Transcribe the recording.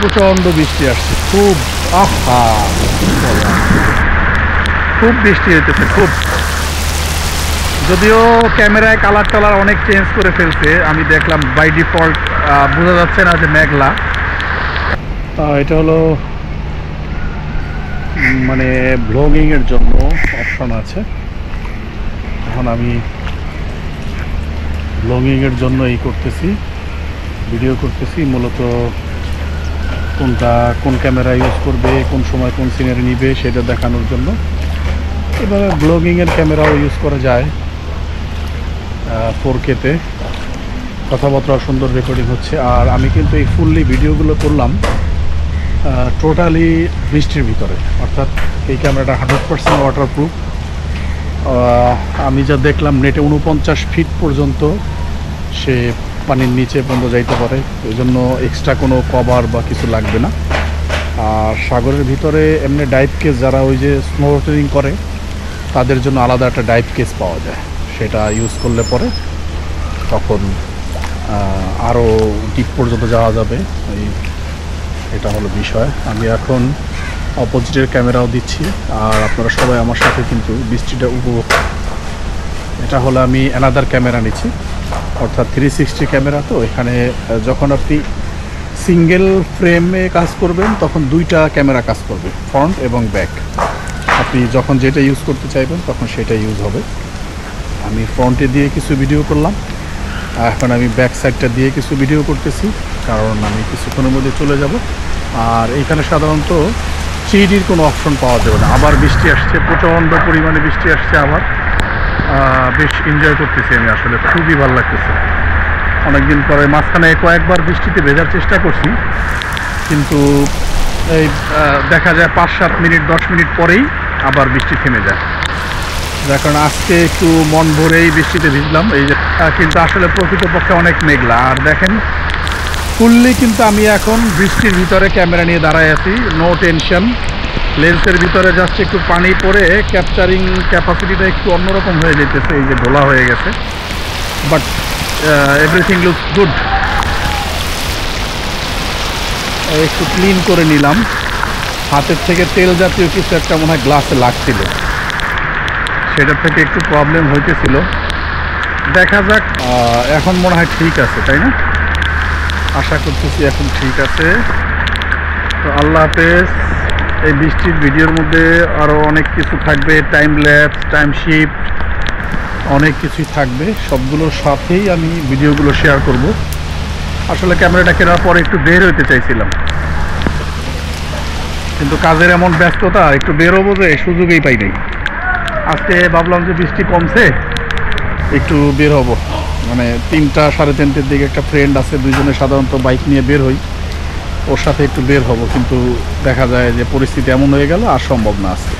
প্রচণ্ড বৃষ্টি আসছে, খুব খুব বৃষ্টি হইতেছে খুব। যদিও ক্যামেরায় কালার টালার অনেক চেঞ্জ করে ফেলছে, আমি দেখলাম বাই ডিফল্ট বোঝা যাচ্ছে না যে মেঘলা। এটা হলো মানে ব্লগিংয়ের জন্য অপশন আছে। এখন আমি ব্লগিংয়ের জন্য করতেছি, ভিডিও করতেছি, মূলত কোন ক্যামেরা ইউজ করবে, কোন সময় কোন সিনারি নিবে সেটা দেখানোর জন্য। এবারে ব্লগিংয়ের ক্যামেরাও ইউজ করা যায় 4K-তে, কথাবার্তা সুন্দর রেকর্ডিং হচ্ছে। আর আমি কিন্তু এই ফুললি ভিডিওগুলো করলাম টোটালি বৃষ্টির ভিতরে, অর্থাৎ এই ক্যামেরাটা 100% ওয়াটারপ্রুফ। আমি যা দেখলাম নেটে 49 ফিট পর্যন্ত সে পানির নিচে পর্যন্ত যাইতে পারে, এই জন্য এক্সট্রা কোনো কভার বা কিছু লাগবে না। আর সাগরের ভিতরে এমনি ডাইভ কেস, যারা ওই যে স্নোবোর্ডিং করে তাদের জন্য আলাদা একটা ডাইভ কেস পাওয়া যায়, সেটা ইউজ করলে পরে তখন আরও ডিপ পর্যন্ত যাওয়া যাবে। এটা হলো বিষয়। আমি এখন অপোজিটের ক্যামেরাও দিচ্ছি, আর আপনারা সবাই আমার সাথে কিন্তু বৃষ্টিটা উপভোগ। এটা হলো আমি অ্যানাদার ক্যামেরা নিচ্ছি, অর্থাৎ 360 ক্যামেরা। তো এখানে যখন আপনি সিঙ্গেল ফ্রেমে কাজ করবেন তখন দুইটা ক্যামেরা কাজ করবে, ফ্রন্ট এবং ব্যাক। আপনি যখন যেটা ইউজ করতে চাইবেন তখন সেটা ইউজ হবে। আমি ফ্রন্টে দিয়ে কিছু ভিডিও করলাম, এখন আমি ব্যাক সাইডটা দিয়ে কিছু ভিডিও করতেছি, কারণ আমি কিছুক্ষণের মধ্যে চলে যাব। আর এইখানে সাধারণত 3Dর কোনো অপশন পাওয়া যাবে না। আবার বৃষ্টি আসছে, প্রচণ্ড পরিমাণে বৃষ্টি আসছে আবার। বেশ এনজয় করতেছি আমি, আসলে খুবই ভালো লাগতেছে। অনেকদিন পরে মাঝখানে কয়েকবার বৃষ্টিতে ভেজার চেষ্টা করছি, কিন্তু এই দেখা যায় 5-7 মিনিট 10 মিনিট পরেই আবার বৃষ্টি থেমে যায়। যার কারণে আজকে একটু মন ভরেই বৃষ্টিতে ভিজলাম। এই যে কিন্তু আসলে প্রকৃতপক্ষে অনেক মেঘলা। আর দেখেন ফুললি কিন্তু আমি এখন বৃষ্টির ভিতরে ক্যামেরা নিয়ে দাঁড়ায় আছি, নো টেনশন। লেন্সের ভিতরে যাচ্ছে একটু পানি পড়ে ক্যাপচারিং ক্যাপাসিটিটা একটু অন্যরকম হয়ে যেতেছে, এই যে ঢোলা হয়ে গেছে, বাট এভরিথিং লুকস গুড। একটু ক্লিন করে নিলাম, হাতের থেকে তেল জাতীয় কিছু একটা মনে হয় গ্লাসে লাগছিল, সেটার থেকে একটু প্রবলেম হইতেছিল। দেখা যাক, এখন মনে হয় ঠিক আছে, তাই না? আশা করতেছি এখন ঠিক আছে। তো আল্লাহ হাফেজ। এই বৃষ্টির ভিডিওর মধ্যে আরও অনেক কিছু থাকবে, টাইম ল্যাপস, টাইম শিফট, অনেক কিছুই থাকবে। সবগুলোর সাথেই আমি ভিডিওগুলো শেয়ার করব। আসলে ক্যামেরাটা কেনার পরে একটু বের হইতে চাইছিলাম, কিন্তু কাজের এমন ব্যস্ততা, একটু বেরোবো যে সুযোগই পাই নাই। আজকে ভাবলাম যে বৃষ্টি কমছে, একটু বের হব। মানে 3টা 3:30-র দিকে একটা ফ্রেন্ড আছে, দুইজনে সাধারণত বাইক নিয়ে বের হই, ওর সাথে একটু বের হব, কিন্তু দেখা যায় যে পরিস্থিতি এমন হয়ে গেল আর সম্ভব না আজকে।